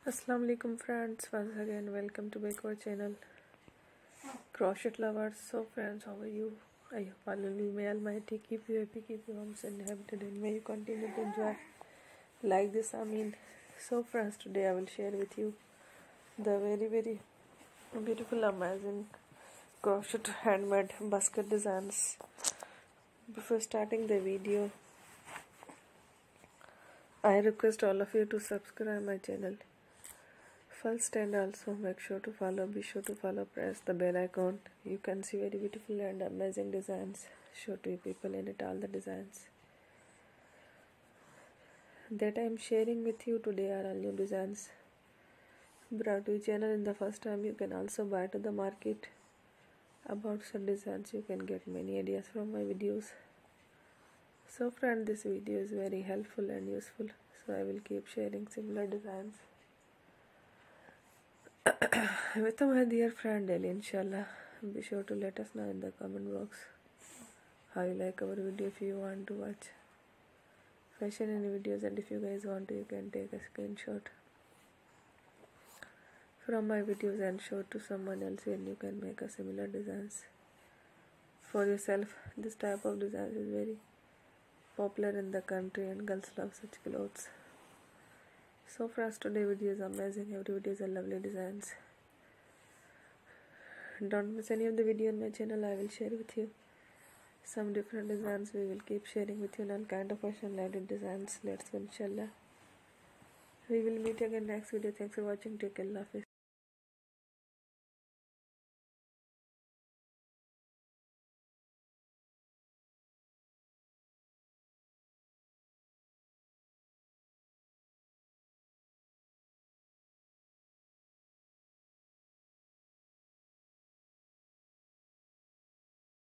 Assalamu alaikum friends, once again welcome to our channel Crochet Lovers. So friends, how are you? I hope all will may Almighty keep you happy, keep you homes inhabited, and may you continue to enjoy like this. So friends, today I will share with you the very beautiful, amazing crochet handmade basket designs. Before starting the video, I request all of you to subscribe my channel first, and also be sure to follow, press the bell icon. You can see very beautiful and amazing designs, show to you people in it, all the designs that I am sharing with you today are all new designs brought to your channel in the first time. You can also buy to the market about some designs. You can get many ideas from my videos. So friend, this video is very helpful and useful, so I will keep sharing similar designs with my dear friend daily, inshallah. Be sure to let us know in the comment box how you like our video. If you want to watch fashion and videos, and if you guys want to, you can take a screenshot from my videos and show to someone else, and you can make a similar designs for yourself. This type of design is very popular in the country and girls love such clothes. So friends, today video is amazing. Every video is a lovely designs. Don't miss any of the video on my channel. I will share with you some different designs. We will keep sharing with you all kind of fashion related designs. Let's go, inshallah. We will meet again next video. Thanks for watching. Take care. Allah Hafiz.